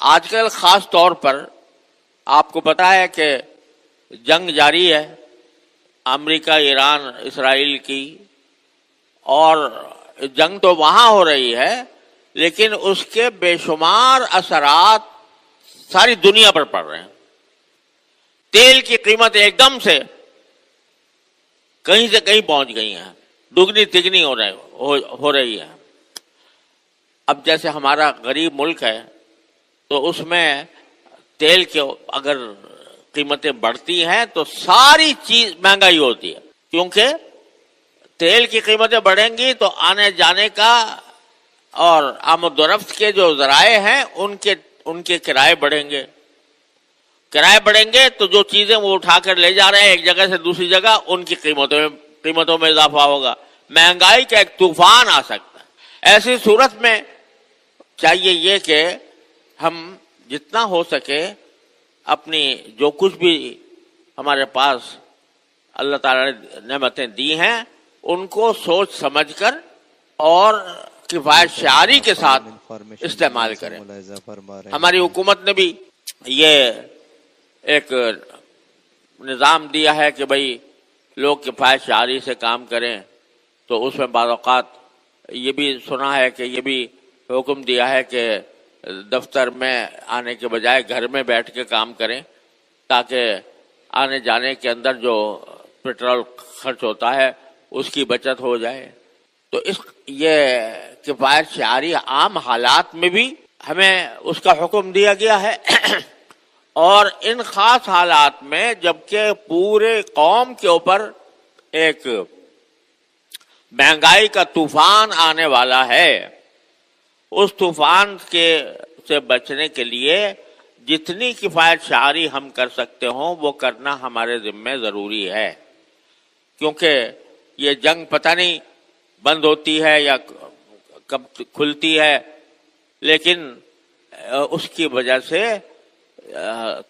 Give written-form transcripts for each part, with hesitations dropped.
آج کل خاص طور پر آپ کو پتا ہے کہ جنگ جاری ہے امریکہ ایران اسرائیل کی، اور جنگ تو وہاں ہو رہی ہے لیکن اس کے بے شمار اثرات ساری دنیا پر پڑ رہے ہیں. تیل کی قیمت ایک دم سے کہیں سے کہیں پہنچ گئی ہیں، دگنی تگنی ہو رہی ہے. اب جیسے ہمارا غریب ملک ہے تو اس میں تیل کے اگر قیمتیں بڑھتی ہیں تو ساری چیز مہنگائی ہوتی ہے، کیونکہ تیل کی قیمتیں بڑھیں گی تو آنے جانے کا اور آمد و رفت کے جو ذرائع ہیں ان کے کرائے بڑھیں گے. کرائے بڑھیں گے تو جو چیزیں وہ اٹھا کر لے جا رہے ہیں ایک جگہ سے دوسری جگہ، ان کی قیمتوں میں اضافہ ہوگا. مہنگائی کا ایک طوفان آ سکتا ہے. ایسی صورت میں چاہیے یہ کہ ہم جتنا ہو سکے اپنی جو کچھ بھی ہمارے پاس اللہ تعالیٰ نے نعمتیں دی ہیں ان کو سوچ سمجھ کر اور کفایت شعاری کے ساتھ استعمال کریں. ہماری حکومت نے بھی یہ ایک نظام دیا ہے کہ بھئی لوگ کفایت شعاری سے کام کریں، تو اس میں بعض اوقات یہ بھی سنا ہے کہ یہ بھی حکم دیا ہے کہ دفتر میں آنے کے بجائے گھر میں بیٹھ کے کام کریں تاکہ آنے جانے کے اندر جو پیٹرول خرچ ہوتا ہے اس کی بچت ہو جائے. تو یہ کفایت شعاری عام حالات میں بھی ہمیں اس کا حکم دیا گیا ہے اور ان خاص حالات میں جبکہ پورے قوم کے اوپر ایک مہنگائی کا طوفان آنے والا ہے، اس طوفان سے بچنے کے لیے جتنی کفایت شعاری ہم کر سکتے ہوں وہ کرنا ہمارے ذمہ ضروری ہے. کیونکہ یہ جنگ پتہ نہیں بند ہوتی ہے یا کب کھلتی ہے، لیکن اس کی وجہ سے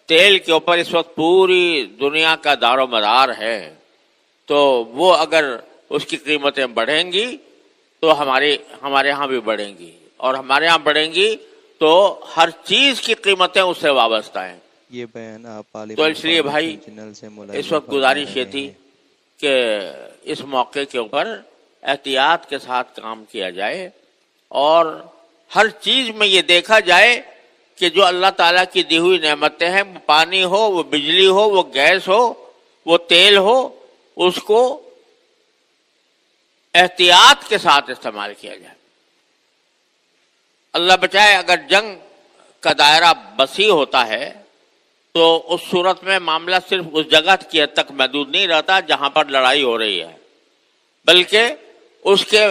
تیل کے اوپر اس وقت پوری دنیا کا دار و مدار ہے. تو وہ اگر اس کی قیمتیں بڑھیں گی تو ہمارے ہاں بھی بڑھیں گی، اور ہمارے ہاں بڑھیں گی تو ہر چیز کی قیمتیں اس سے وابستہ ہیں. یہ بیان آپ تو اس لیے بھائی اس وقت گزارش یہ تھی کہ اس موقع کے اوپر احتیاط کے ساتھ کام کیا جائے اور ہر چیز میں یہ دیکھا جائے کہ جو اللہ تعالیٰ کی دی ہوئی نعمتیں ہیں، وہ پانی ہو، وہ بجلی ہو، وہ گیس ہو، وہ تیل ہو، اس کو احتیاط کے ساتھ استعمال کیا جائے. اللہ بچائے اگر جنگ کا دائرہ وسیع ہوتا ہے تو اس صورت میں معاملہ صرف اس جگہ کی حد تک محدود نہیں رہتا جہاں پر لڑائی ہو رہی ہے، بلکہ اس کے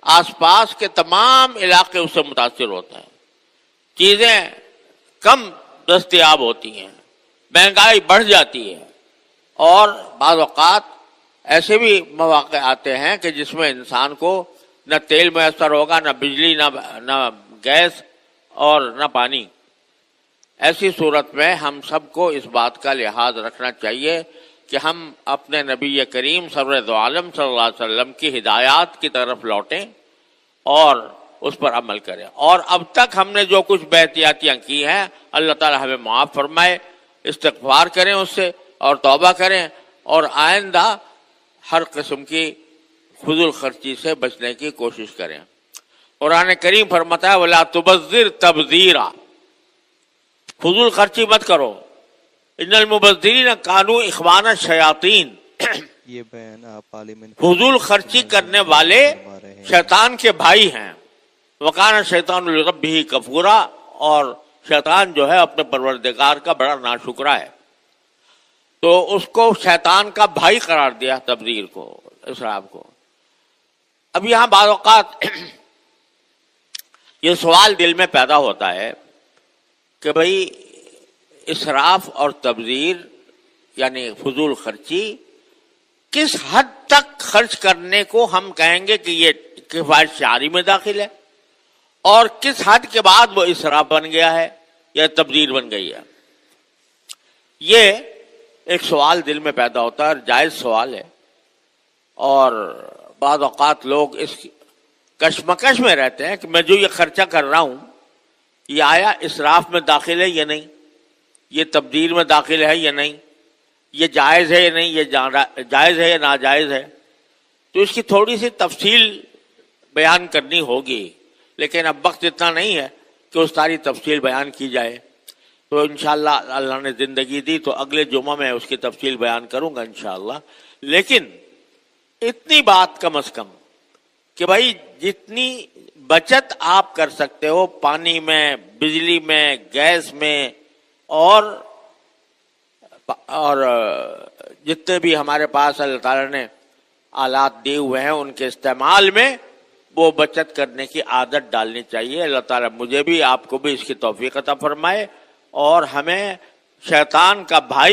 آس پاس کے تمام علاقے اس سے متاثر ہوتے ہیں. چیزیں کم دستیاب ہوتی ہیں، مہنگائی بڑھ جاتی ہے، اور بعض اوقات ایسے بھی مواقع آتے ہیں کہ جس میں انسان کو نہ تیل میسر ہوگا، نہ بجلی، نہ گیس اور نہ پانی. ایسی صورت میں ہم سب کو اس بات کا لحاظ رکھنا چاہیے کہ ہم اپنے نبی کریم سرور دو عالم صلی اللہ علیہ وسلم کی ہدایات کی طرف لوٹیں اور اس پر عمل کریں. اور اب تک ہم نے جو کچھ بے احتیاطیاں کی ہیں اللہ تعالی ہمیں معاف فرمائے. استغفار کریں اس سے اور توبہ کریں، اور آئندہ ہر قسم کی فضول خرچی سے بچنے کی کوشش کریں. قرآن کریم فرماتا ہے وَلَا تُبَذِّرْ تَبْذِيرًا، فضول خرچی مت کرو. ان المبذرین کانوا اخوان الشیاطین، یہ بیان آپ عالم فضول خرچی کرنے والے شیطان کے بھائی ہیں. وَكَانَ الشَّيْطَانُ لِرَبِّهِ كَفُورًا، اور شیطان جو ہے اپنے پروردگار کا بڑا ناشکرا ہے. تو اس کو شیطان کا بھائی قرار دیا تبذیر کو، اسراف کو. اب یہاں بعض اوقات یہ سوال دل میں پیدا ہوتا ہے کہ بھئی اسراف اور تبذیر یعنی فضول خرچی کس حد تک خرچ کرنے کو ہم کہیں گے کہ یہ کفایت شعاری میں داخل ہے، اور کس حد کے بعد وہ اسراف بن گیا ہے یا تبذیر بن گئی ہے. یہ ایک سوال دل میں پیدا ہوتا ہے اور جائز سوال ہے، اور بعض اوقات لوگ اس کشمکش میں رہتے ہیں کہ میں جو یہ خرچہ کر رہا ہوں یہ آیا اسراف میں داخل ہے یا نہیں، یہ تبذیر میں داخل ہے یا نہیں، یہ جائز ہے یا نہیں، یہ جائز ہے یا ناجائز ہے، تو اس کی تھوڑی سی تفصیل بیان کرنی ہوگی، لیکن اب وقت اتنا نہیں ہے کہ اس ساری تفصیل بیان کی جائے. تو انشاءاللہ اللہ نے زندگی دی تو اگلے جمعہ میں اس کی تفصیل بیان کروں گا انشاءاللہ. لیکن اتنی بات کم از کم کہ بھائی جتنی بچت آپ کر سکتے ہو پانی میں، بجلی میں، گیس میں، اور جتنے بھی ہمارے پاس اللہ تعالیٰ نے آلات دیے ہوئے ہیں ان کے استعمال میں وہ بچت کرنے کی عادت ڈالنی چاہیے. اللہ تعالیٰ مجھے بھی آپ کو بھی اس کی توفیق عطا فرمائے اور ہمیں شیطان کا بھائی